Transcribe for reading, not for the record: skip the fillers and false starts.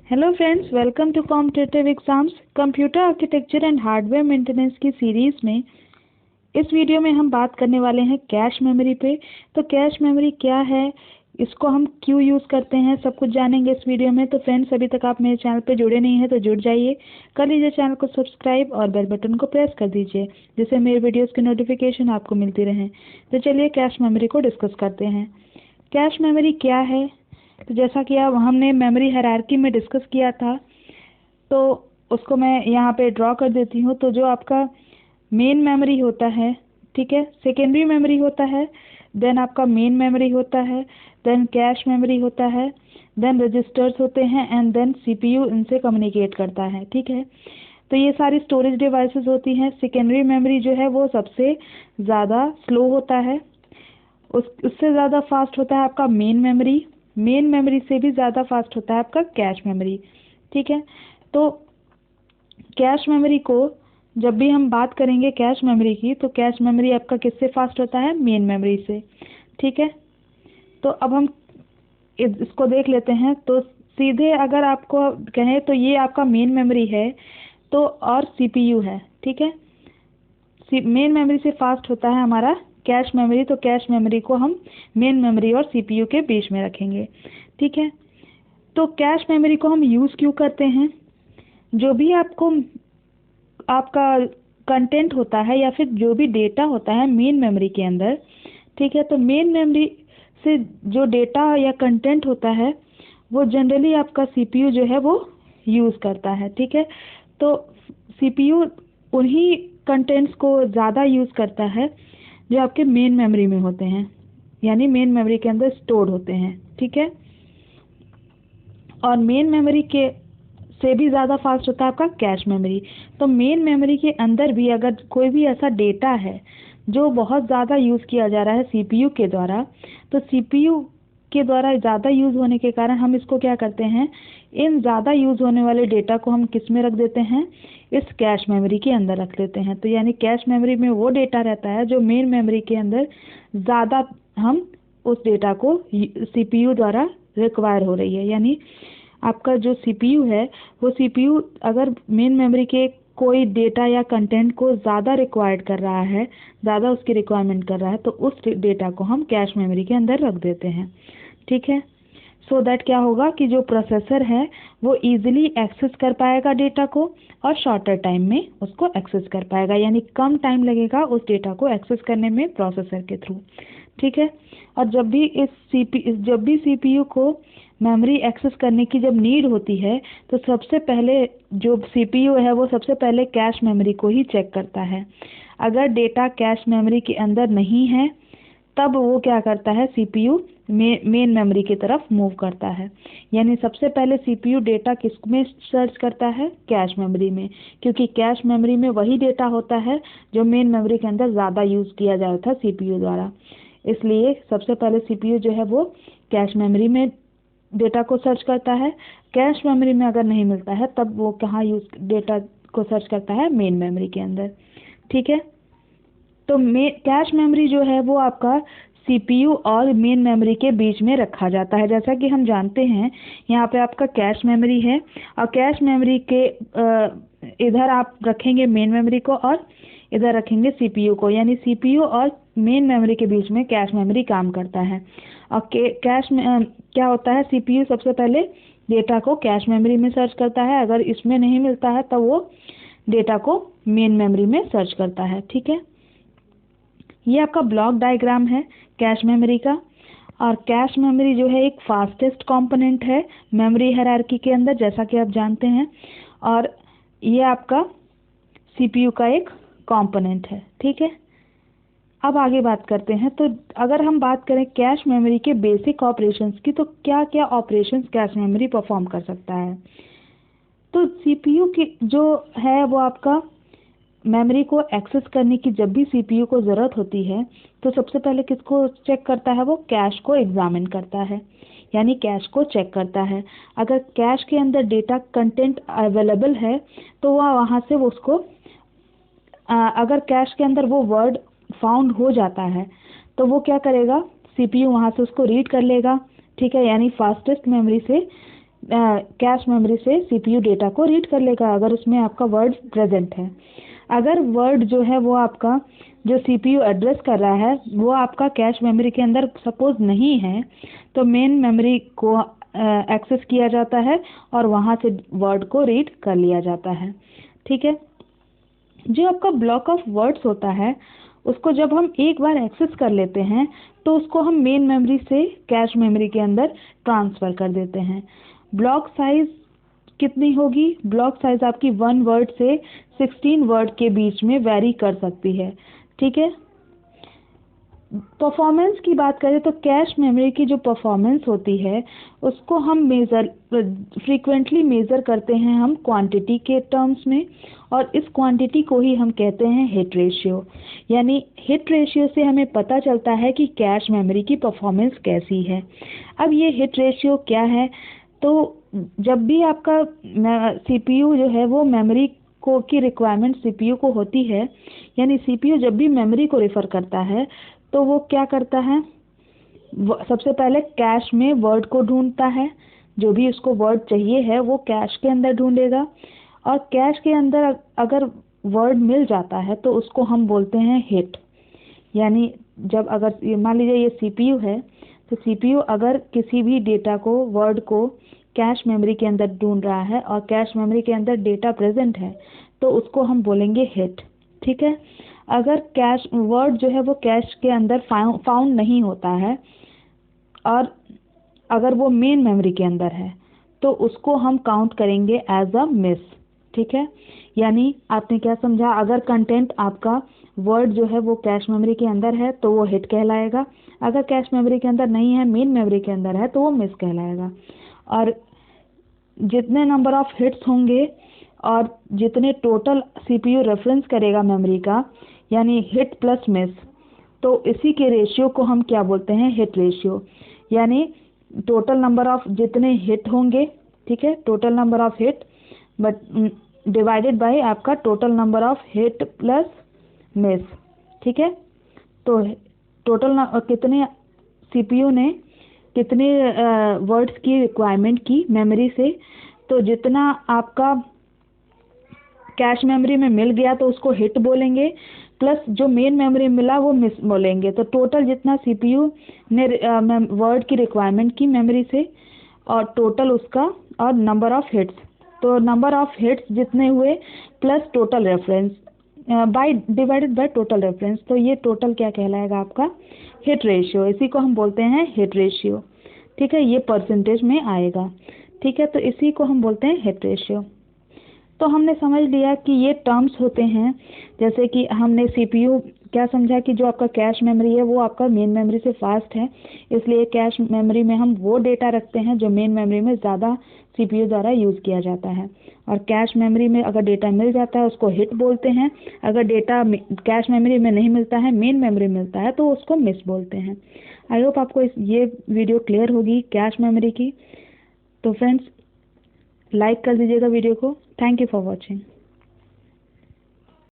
Hello friends, welcome to competitive exams. Computer architecture and hardware maintenance की series में इस video में हम बात करने वाले हैं कैश मेमोरी पे। तो कैश मेमोरी क्या है, इसको हम क्यों यूज़ करते हैं, सब कुछ जानेंगे इस वीडियो में। तो फ्रेंड्स, अभी तक आप मेरे चैनल पे जुड़े नहीं हैं तो जुड़ जाइए, कर लीजिए चैनल को सब्सक्राइब और बेल बटन को प्रेस कर दीजिए, जिससे मेरे वीडियोज़ की नोटिफिकेशन आपको मिलती रहें। तो चलिए कैश मेमोरी को डिस्कस करते हैं। कैश मेमोरी क्या है? तो जैसा कि अब हमने मेमोरी हायरार्की में डिस्कस किया था, तो उसको मैं यहाँ पे ड्रॉ कर देती हूँ। तो जो आपका मेन मेमोरी होता है, ठीक है, सेकेंडरी मेमोरी होता है, देन आपका मेन मेमोरी होता है, देन कैश मेमोरी होता है, देन रजिस्टर्स होते हैं, एंड देन सीपीयू इनसे कम्युनिकेट करता है, ठीक है। तो ये सारी स्टोरेज डिवाइसेस होती हैं। सेकेंडरी मेमोरी जो है वो सबसे ज़्यादा स्लो होता है, उससे ज़्यादा फास्ट होता है आपका मेन मेमोरी, मेन मेमोरी से भी ज़्यादा फास्ट होता है आपका कैश मेमोरी, ठीक है। तो कैश मेमोरी को जब भी हम बात करेंगे कैश मेमोरी की, तो कैश मेमोरी आपका किससे फास्ट होता है? मेन मेमोरी से, ठीक है। तो अब हम इसको देख लेते हैं। तो सीधे अगर आपको कहें तो ये आपका मेन मेमोरी है, तो और सीपीयू है, ठीक है। मेन मेमोरी से फास्ट होता है हमारा कैश मेमोरी, तो कैश मेमोरी को हम मेन मेमोरी और सीपीयू के बीच में रखेंगे, ठीक है। तो कैश मेमोरी को हम यूज़ क्यों करते हैं? जो भी आपका कंटेंट होता है या फिर जो भी डेटा होता है मेन मेमोरी के अंदर, ठीक है, तो मेन मेमोरी से जो डेटा या कंटेंट होता है वो जनरली आपका सीपीयू जो है वो यूज़ करता है, ठीक है। तो सीपीयू उन्हीं कंटेंट्स को ज़्यादा यूज़ करता है जो आपके मेन मेमोरी में होते हैं, यानी मेन मेमोरी के अंदर स्टोर्ड होते हैं, ठीक है। और मेन मेमोरी के से भी ज़्यादा फास्ट होता है आपका कैश मेमोरी। तो मेन मेमोरी के अंदर भी अगर कोई भी ऐसा डेटा है जो बहुत ज़्यादा यूज़ किया जा रहा है सीपीयू के द्वारा, तो सीपीयू के द्वारा ज़्यादा यूज़ होने के कारण हम इसको क्या करते हैं, इन ज़्यादा यूज़ होने वाले डेटा को हम किस में रख देते हैं? इस कैश मेमोरी के अंदर रख देते हैं। तो यानी कैश मेमोरी में वो डेटा रहता है जो मेन मेमोरी के अंदर ज़्यादा हम उस डेटा को सीपीयू द्वारा रिक्वायर हो रही है। यानी आपका जो सीपीयू है वो सीपीयू अगर मेन मेमोरी के कोई डेटा या कंटेंट को ज़्यादा रिक्वायर्ड कर रहा है, ज़्यादा उसकी रिक्वायरमेंट कर रहा है, तो उस डेटा को हम कैश मेमोरी के अंदर रख देते हैं, ठीक है। सो दैट क्या होगा कि जो प्रोसेसर है वो इजीली एक्सेस कर पाएगा डेटा को और शॉर्टर टाइम में उसको एक्सेस कर पाएगा, यानी कम टाइम लगेगा उस डेटा को एक्सेस करने में प्रोसेसर के थ्रू, ठीक है। और जब भी सीपीयू को मेमोरी एक्सेस करने की जब नीड होती है, तो सबसे पहले जो सीपीयू है वो सबसे पहले कैश मेमोरी को ही चेक करता है। अगर डेटा कैश मेमोरी के अंदर नहीं है, तब वो क्या करता है, सीपीयू मेन मेमोरी की तरफ मूव करता है। यानी सबसे पहले सीपीयू डेटा किस में सर्च करता है? कैश मेमोरी में, क्योंकि कैश मेमोरी में वही डेटा होता है जो मेन मेमोरी के अंदर ज़्यादा यूज़ किया जा रहा था सीपीयू द्वारा। इसलिए सबसे पहले सीपीयू जो है वो कैश मेमोरी में डेटा को सर्च करता है। कैश मेमोरी में अगर नहीं मिलता है तब वो कहाँ डेटा को सर्च करता है? मेन मेमोरी के अंदर, ठीक है। तो कैश मेमोरी जो है वो आपका सीपीयू और मेन मेमोरी के बीच में रखा जाता है। जैसा कि हम जानते हैं, यहाँ पे आपका कैश मेमोरी है और कैश मेमोरी के इधर आप रखेंगे मेन मेमोरी को और इधर रखेंगे सीपीयू को, यानी सीपीयू और मेन मेमोरी के बीच में कैश मेमोरी काम करता है। और कैश में क्या होता है, सीपीयू सबसे पहले डेटा को कैश मेमोरी में सर्च करता है, अगर इसमें नहीं मिलता है तब वो डेटा को मेन मेमोरी में सर्च करता है, ठीक है। ये आपका ब्लॉक डायग्राम है कैश मेमोरी का। और कैश मेमोरी जो है एक फास्टेस्ट कंपोनेंट है मेमोरी हायरार्की के अंदर, जैसा कि आप जानते हैं। और ये आपका सीपीयू का एक कंपोनेंट है, ठीक है। अब आगे बात करते हैं। तो अगर हम बात करें कैश मेमोरी के बेसिक ऑपरेशंस की, तो क्या क्या ऑपरेशंस कैश मेमोरी परफॉर्म कर सकता है? तो सीपीयू की जो है वो आपका मेमोरी को एक्सेस करने की जब भी सीपीयू को ज़रूरत होती है, तो सबसे पहले किसको चेक करता है? वो कैश को एग्जामिन करता है, यानी कैश को चेक करता है। अगर कैश के अंदर डेटा कंटेंट अवेलेबल है तो वह वहाँ से वो उसको अगर कैश के अंदर वो वर्ड फाउंड हो जाता है तो वो क्या करेगा, सीपीयू वहाँ से उसको रीड कर लेगा, ठीक है। यानी फास्टेस्ट मेमोरी से कैश मेमोरी से सीपीयू डेटा को रीड कर लेगा अगर उसमें आपका वर्ड प्रेजेंट है। अगर वर्ड जो है वो आपका जो सीपीयू एड्रेस कर रहा है वो आपका कैश मेमोरी के अंदर सपोज नहीं है, तो मेन मेमोरी को एक्सेस किया जाता है और वहाँ से वर्ड को रीड कर लिया जाता है। ठीक है। जो आपका ब्लॉक ऑफ वर्ड्स होता है उसको जब हम एक बार एक्सेस कर लेते हैं तो उसको हम मेन मेमोरी से कैश मेमोरी के अंदर ट्रांसफ़र कर देते हैं। ब्लॉक साइज कितनी होगी? ब्लॉक साइज आपकी 1 वर्ड से 16 वर्ड के बीच में वेरी कर सकती है। ठीक है। परफॉर्मेंस की बात करें तो कैश मेमोरी की जो परफॉर्मेंस होती है उसको हम फ्रीक्वेंटली मेज़र करते हैं हम क्वांटिटी के टर्म्स में, और इस क्वांटिटी को ही हम कहते हैं हिट रेशियो। यानी हिट रेशियो से हमें पता चलता है कि कैश मेमोरी की परफॉर्मेंस कैसी है। अब ये हिट रेशियो क्या है? तो जब भी आपका सीपीयू जो है वो मेमोरी को की रिक्वायरमेंट सीपीयू को होती है, यानी सीपीयू जब भी मेमोरी को रेफ़र करता है तो वो क्या करता है? सबसे पहले कैश में वर्ड को ढूंढता है, जो भी उसको वर्ड चाहिए है वो कैश के अंदर ढूंढेगा, और कैश के अंदर अगर वर्ड मिल जाता है तो उसको हम बोलते हैं हिट। यानी जब अगर मान लीजिए ये सीपीयू है तो सीपीयू अगर किसी भी डेटा को वर्ड को कैश मेमोरी के अंदर ढूंढ रहा है और कैश मेमोरी के अंदर डेटा प्रेजेंट है तो उसको हम बोलेंगे हिट। ठीक है। अगर कैश वर्ड जो है वो कैश के अंदर फाउंड नहीं होता है और अगर वो मेन मेमोरी के अंदर है तो उसको हम काउंट करेंगे एज अ मिस। ठीक है। यानी आपने क्या समझा? अगर कंटेंट आपका वर्ड जो है वो कैश मेमोरी के अंदर है तो वो हिट कहलाएगा, अगर कैश मेमोरी के अंदर नहीं है, मेन मेमोरी के अंदर है, तो वो मिस कहलाएगा। और जितने नंबर ऑफ हिट्स होंगे और जितने टोटल सीपीयू रेफरेंस करेगा मेमोरी का, यानी हिट प्लस मिस, तो इसी के रेशियो को हम क्या बोलते हैं? Hit ratio. यानी टोटल नंबर ऑफ जितने हिट होंगे, ठीक है, total number of hit but divided by आपका total number of hit plus miss. ठीक है। तो टोटल कितने सीपीयू ने कितने वर्ड्स की रिक्वायरमेंट की मेमोरी से, तो जितना आपका कैश मेमोरी में मिल गया तो उसको हिट बोलेंगे, प्लस जो मेन मेमोरी मिला वो मिस बोलेंगे। तो टोटल जितना सीपीयू ने वर्ड की रिक्वायरमेंट की मेमोरी से और टोटल उसका और नंबर ऑफ हिट्स, तो नंबर ऑफ हिट्स जितने हुए plus total reference by divided by total reference, तो ये टोटल क्या कहलाएगा? आपका हिट रेशियो। इसी को हम बोलते हैं हिट रेशियो। ठीक है। ये परसेंटेज में आएगा। ठीक है। तो इसी को हम बोलते हैं हिट रेशियो। तो हमने समझ लिया कि ये टर्म्स होते हैं, जैसे कि हमने सीपीयू क्या समझा कि जो आपका कैश मेमोरी है वो आपका मेन मेमोरी से फास्ट है, इसलिए कैश मेमोरी में हम वो डेटा रखते हैं जो मेन मेमोरी में ज़्यादा सीपीयू द्वारा यूज़ किया जाता है। और कैश मेमोरी में अगर डेटा मिल जाता है उसको हिट बोलते हैं, अगर डेटा कैश मेमोरी में नहीं मिलता है, मेन मेमोरी मिलता है, तो उसको मिस बोलते हैं। आई होप आपको ये वीडियो क्लियर होगी कैश मेमोरी की। तो फ्रेंड्स, लाइक कर दीजिएगा वीडियो को। Thank you for watching.